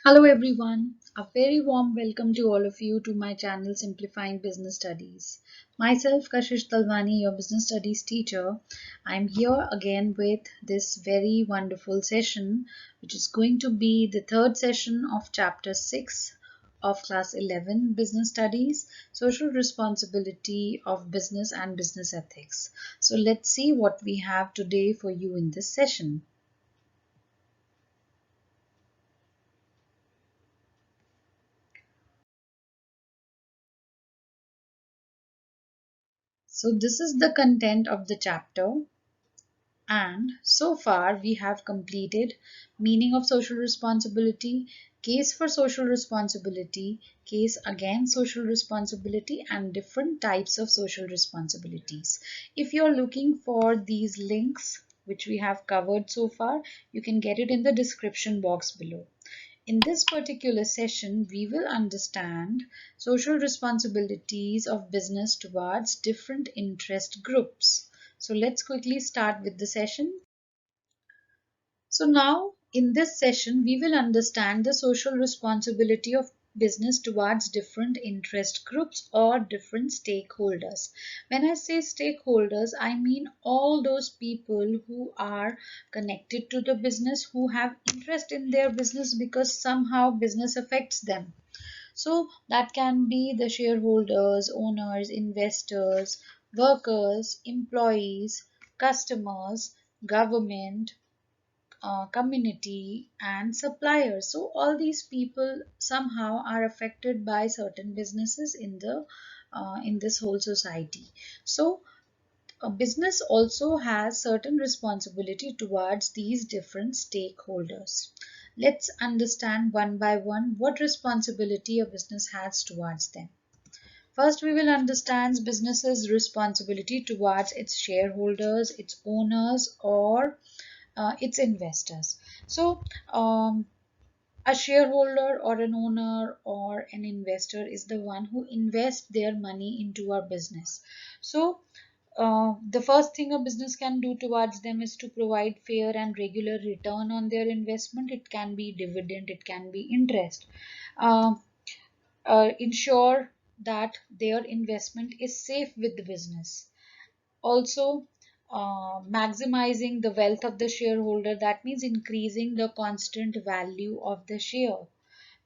Hello everyone, a very warm welcome to all of you to my channel Simplifying Business Studies. Myself Kashish Talwani, your business studies teacher. I'm here again with this very wonderful session which is going to be the third session of chapter 6 of class 11 business studies, social responsibility of business and business ethics. So let's see what we have today for you in this session. So this is the content of the chapter. And so far, we have completed meaning of social responsibility, case for social responsibility, case against social responsibility, and different types of social responsibilities. If you're looking for these links, which we have covered so far, you can get it in the description box below. In this particular session, we will understand social responsibilities of business towards different interest groups. So let's quickly start with the session. So now in this session, we will understand the social responsibility of business towards different interest groups or different stakeholders. When I say stakeholders, I mean all those people who are connected to the business, who have interest in their business because somehow business affects them. So that can be the shareholders, owners, investors, workers, employees, customers, government, community and suppliers. So all these people somehow are affected by certain businesses in this whole society. So a business also has certain responsibility towards these different stakeholders. Let's understand one by one what responsibility a business has towards them. First, we will understand business's responsibility towards its shareholders, its owners, or its investors. So, a shareholder or an owner or an investor is the one who invests their money into our business. So, the first thing a business can do towards them is to provide fair and regular return on their investment. It can be dividend, it can be interest. Uh, ensure that their investment is safe with the business. Also, maximizing the wealth of the shareholder, that means increasing the constant value of the share,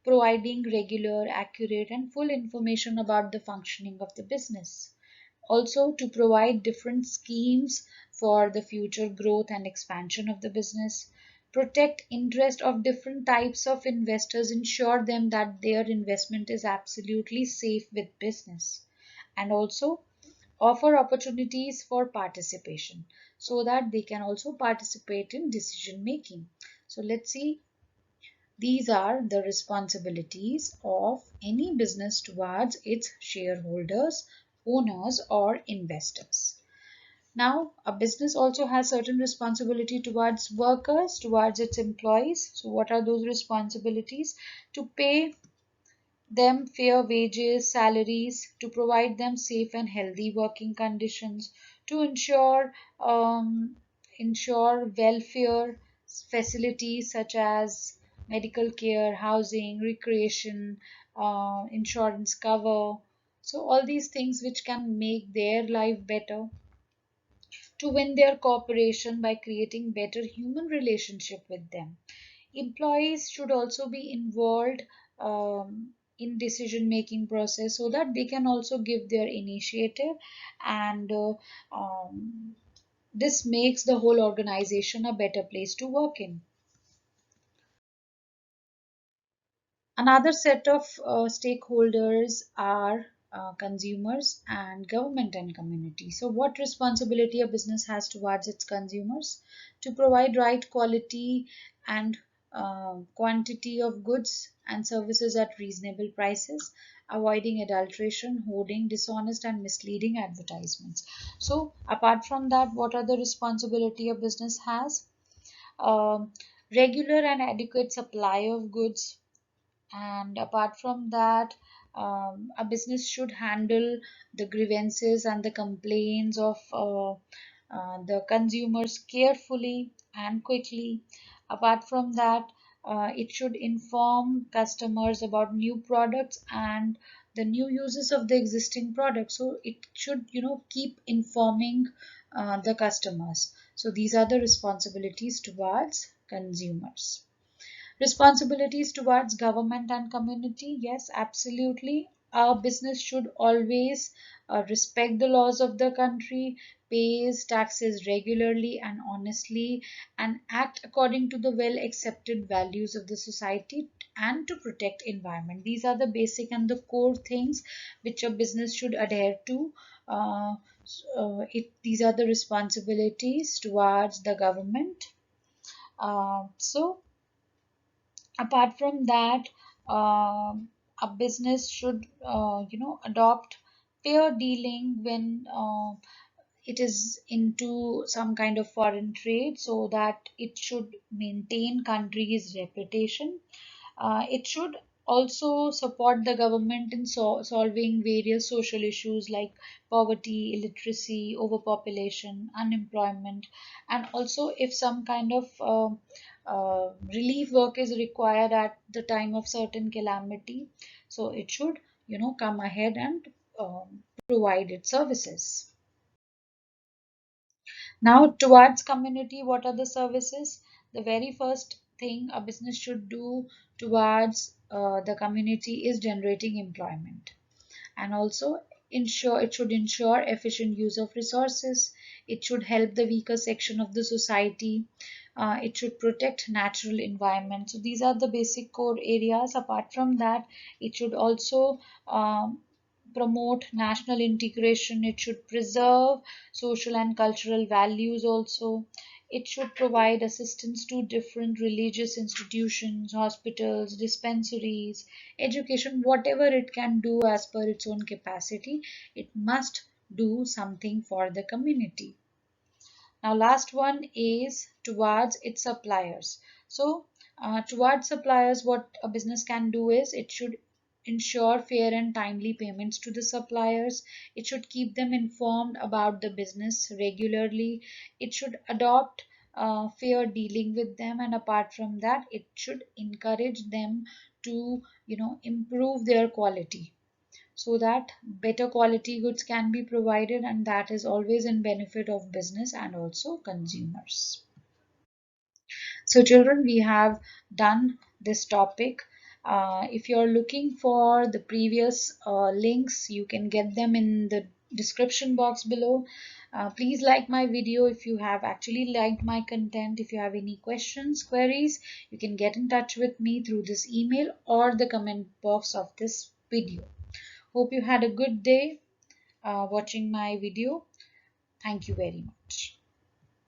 providing regular, accurate, and full information about the functioning of the business. Also, to provide different schemes for the future growth and expansion of the business, protect interest of different types of investors, ensure them that their investment is absolutely safe with business, and also offer opportunities for participation so that they can also participate in decision making. So let's see, these are the responsibilities of any business towards its shareholders, owners, or investors. Now, a business also has certain responsibility towards workers, towards its employees. So what are those responsibilities? To pay them fair wages, salaries, to provide them safe and healthy working conditions, to ensure welfare facilities such as medical care, housing, recreation, insurance cover. So all these things which can make their life better, to win their cooperation by creating better human relationship with them. Employees should also be involved in decision making process so that they can also give their initiative, and this makes the whole organization a better place to work in. Another set of stakeholders are consumers and government and community. So, what responsibility a business has towards its consumers? To provide right quality and quantity of goods and services at reasonable prices, avoiding adulteration, hoarding, dishonest and misleading advertisements. So, apart from that, what are the responsibility a business has? Um, Regular and adequate supply of goods, and apart from that, a business should handle the grievances and the complaints of the consumers carefully and quickly. Apart from that, It should inform customers about new products and the new uses of the existing products. So it should, keep informing the customers. So these are the responsibilities towards consumers. Responsibilities towards government and community. Yes, absolutely. Our business should always respect the laws of the country, pays taxes regularly and honestly, and act according to the well accepted values of the society and to protect environment. These are the basic and the core things which a business should adhere to. These are the responsibilities towards the government. So apart from that, a business should adopt fair dealing when it is into some kind of foreign trade, so that it should maintain country's reputation. It should also support the government in solving various social issues like poverty, illiteracy, overpopulation, unemployment, and also if some kind of relief work is required at the time of certain calamity, so it should, come ahead and provide its services. Now, towards community, what are the services? The very first thing a business should do towards the community is generating employment, and also it should ensure efficient use of resources. It should help the weaker section of the society. It should protect natural environment. So these are the basic core areas. Apart from that, it should also um, promote national integration. It should preserve social and cultural values also. It should provide assistance to different religious institutions, hospitals, dispensaries, education, whatever it can do as per its own capacity. It must do something for the community. Now, last one is towards its suppliers. So, towards suppliers, what a business can do is it should ensure fair and timely payments to the suppliers. It should keep them informed about the business regularly. It should adopt fair dealing with them, and apart from that, it should encourage them to, improve their quality, so that better quality goods can be provided, and that is always in benefit of business and also consumers. So children, we have done this topic. If you're looking for the previous links, you can get them in the description box below. Please like my video if you have actually liked my content. If you have any questions, queries, you can get in touch with me through this email or the comment box of this video. Hope you had a good day watching my video. Thank you very much.